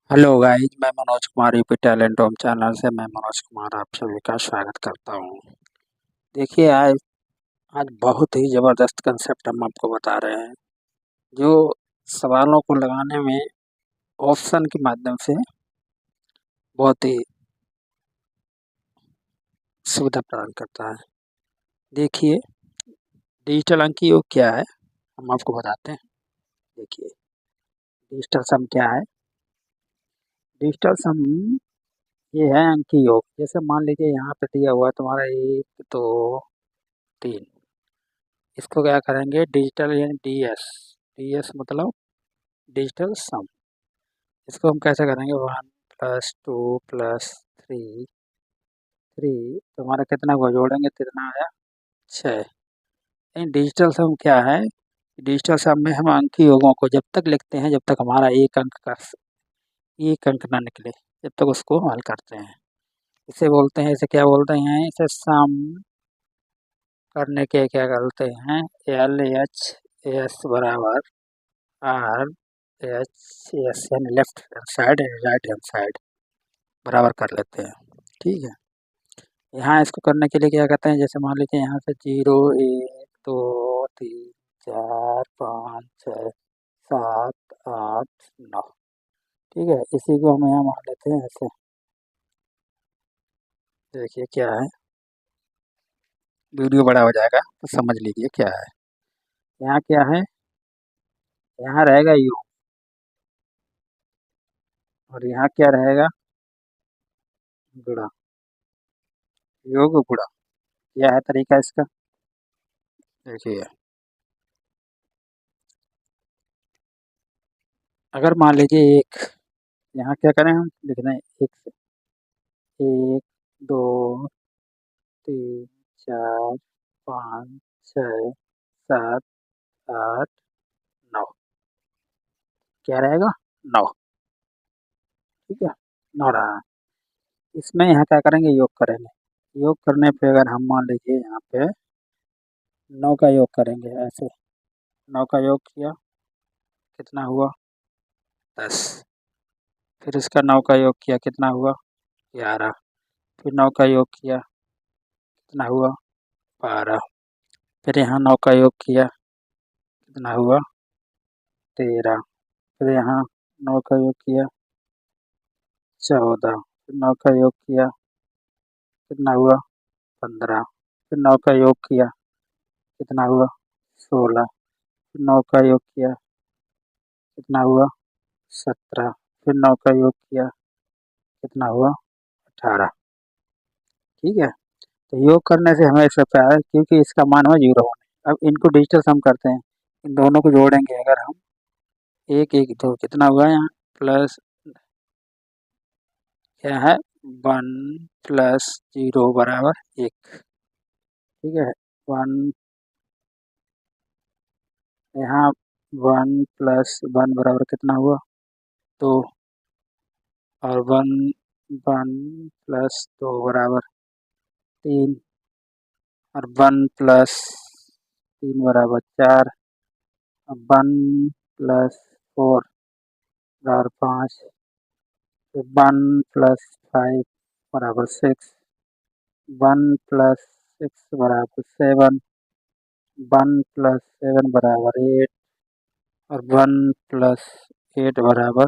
Hello guys, मैं Manoj Kumar UP talent home channel से मैं मनोज कुमार आप सभी का स्वागत करता हूँ। देखिए आज आज बहुत ही ज़बरदस्त कंसेप्ट हम आपको बता रहे हैं जो सवालों को लगाने में ऑप्शन के माध्यम से बहुत ही सुविधा प्रदान करता है। देखिए डिजिटल अंकी योग क्या है, हम आपको बताते हैं। देखिए डिजिटल सम क्या है। डिजिटल सम ये है अंकी योग। जैसे मान लीजिए यहाँ पे दिया हुआ है तुम्हारा 1 2 3। इसको क्या करेंगे डिजिटल यानी डीएस। डीएस मतलब डिजिटल सम। इसको हम कैसे करेंगे 1 + 2 + 3। तो हमारा कितना को जोड़ेंगे कितना आया 6। डिजिटल सम क्या है। डिजिटल सम में हम अंकी योगों को जब तक लिखते हैं जब तक हमारा एक अंक ना निकले जब तक उसको हल करते हैं। इसे बोलते हैं, इसे क्या बोलते हैं, इसे सम करने के क्या करते हैं LHS बराबर RHS यानी left hand side right hand side बराबर कर लेते हैं। ठीक है, यहाँ इसको करने के लिए क्या करते हैं, जैसे मान लीजिए यहाँ से 0 1 2 3 4 5 6 7 8 9। ठीक है, इसी को हम यहाँ मान लेते हैं ऐसे। देखिए क्या है, वीडियो बड़ा हो जाएगा तो समझ लीजिए क्या है। यहाँ क्या है, यहाँ रहेगा योग और यहाँ क्या रहेगा गुणा। योग गुणा क्या है तरीका इसका। देखिए अगर मान लीजिए एक, यहाँ क्या करें हम लिख दें एक से 1 2 3 4 5 6 7 8 9। क्या रहेगा 9। ठीक है, 9 रहा। इसमें यहाँ क्या करेंगे योग करेंगे। योग करने पे अगर हम मान लीजिए यहाँ पे 9 का योग करेंगे ऐसे। 9 का योग किया कितना हुआ 10। फिर इसका 9 का योग किया कितना हुआ 11। फिर 9 का योग किया कितना हुआ 12। फिर यहाँ 9 का योग किया कितना हुआ 13। फिर यहाँ 9 का योग किया 14। फिर 9 का योग किया कितना हुआ 15। फिर 9 का योग किया कितना हुआ 16। फिर 9 का योग किया कितना हुआ 17। फिर 9 का योग किया कितना हुआ 18। ठीक है, तो योग करने से हमें इससे प्यार है क्योंकि इसका मान हुआ 0 होने। अब इनको डिजिटल सम करते हैं, इन दोनों को जोड़ेंगे अगर हम 1 1 2 कितना हुआ यहाँ प्लस क्या है 1 + 0 बराबर 1। ठीक है, 1 यहाँ 1 + 1 बराबर कितना हुआ 2। और 1 1 + 2 बराबर 3। और 1 + 3 बराबर 4। और 1 + 4 बराबर 5। 1 + 5 बराबर 6। 1 + 6 बराबर 7। 1 + 7 बराबर 8। और 1 + 8 बराबर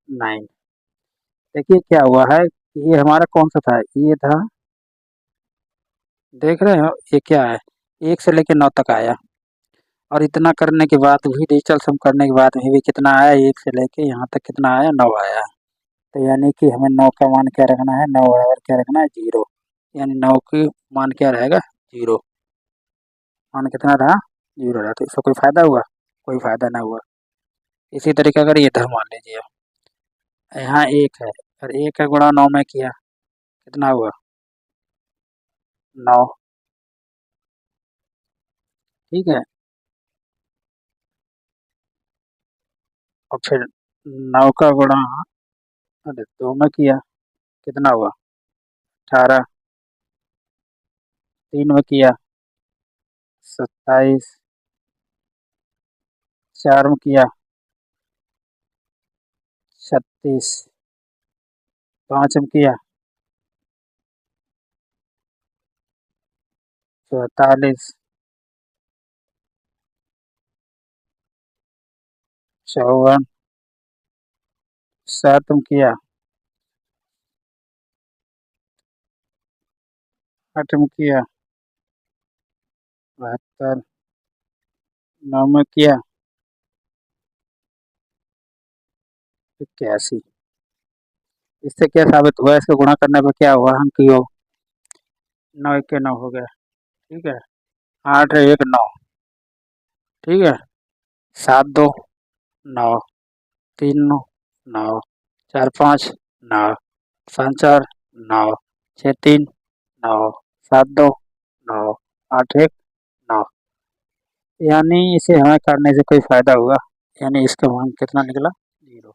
9। देखिए क्या हुआ है, ये हमारा कौन सा था, ये था, देख रहे हो ये क्या है 1 से लेकर 9 तक आया। और इतना करने के बाद भी डिजिटल सम करने के बाद में भी कितना आया 1 से लेके यहाँ तक कितना आया 9 आया। तो यानी कि हमें 9 का मान क्या रखना है 9 बराबर क्या रखना है 0। यानी 9 की मान क्या रहेगा 0। मान कितना रहा 0 रहा। तो इसका कोई फायदा हुआ, कोई फायदा ना हुआ। इसी तरीके अगर ये था मान लीजिए यहाँ 1 है और 1 का गुणा 9 में किया कितना हुआ 9। ठीक है, और फिर 9 का गुणा अरे 2 में किया कितना हुआ 18। 3 में किया 27। 4 में किया 36 5 में किया 44 54 7 में किया 8 में किया 72 9 में किया 81। इससे क्या साबित हुआ, इसको गुणा करने पर क्या हुआ, अंक योग 9 के 9 हो गया। ठीक है, 8 1 9, ठीक है, 7 2 9, 3 9 9, 4 5 9, 5 4 9, 6 3 9, 7 2 9, 8 1 9। यानी इसे हमें करने से कोई फायदा हुआ? यानी इसका मान कितना निकला? 0।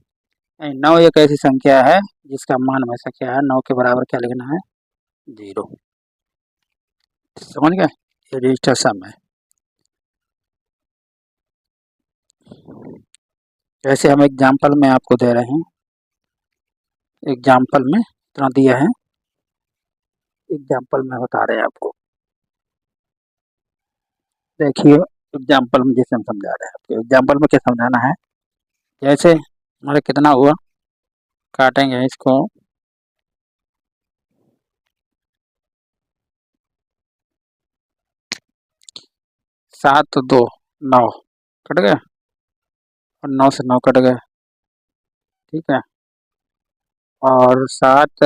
9 एक ऐसी संख्या है जिसका मान हमेशा क्या है, 9 के बराबर क्या लिखना है? 0। समझ गए? ये डिजिटल सम है। जैसे हम एग्जाम्पल में आपको दे रहे हैं, एग्जाम्पल में इतना दिया है, एग्जाम्पल में बता रहे हैं आपको। देखिए एग्जाम्पल में जैसे हम समझा रहे हैं आपको, एग्जाम्पल में क्या समझाना है, जैसे हमारे कितना हुआ, काटेंगे इसको 7 2 9 कट गया और 9 से 9 कट गए, ठीक है, और 7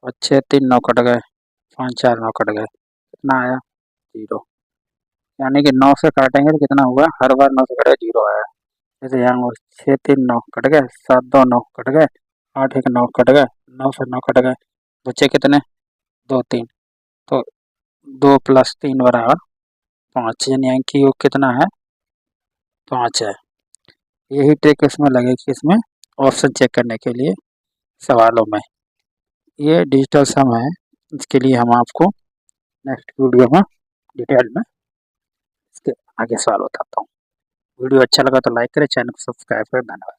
और 6 3 9 कट गए, 5 4 9 कट गए, कितना आया? 0। यानी कि 9 से काटेंगे तो कितना हुआ, हर बार 9 से कटे 0 आया। जैसे यहाँ 6 3 9 कट गए, 7 2 9 कट गए, 8 1 9 कट गए, 9 से 9 कट गए, बचे कितने? 2 3। तो 2 + 3 बराबर 5, यानी अंक योग कितना है? 5 है। यही ट्रिक इसमें लगेगी, इसमें ऑप्शन चेक करने के लिए सवालों में। ये डिजिटल सम है, इसके लिए हम आपको नेक्स्ट वीडियो में डिटेल में इसके आगे सवाल बताता हूँ। वीडियो अच्छा लगा तो लाइक करें, चैनल को सब्सक्राइब करें। धन्यवाद।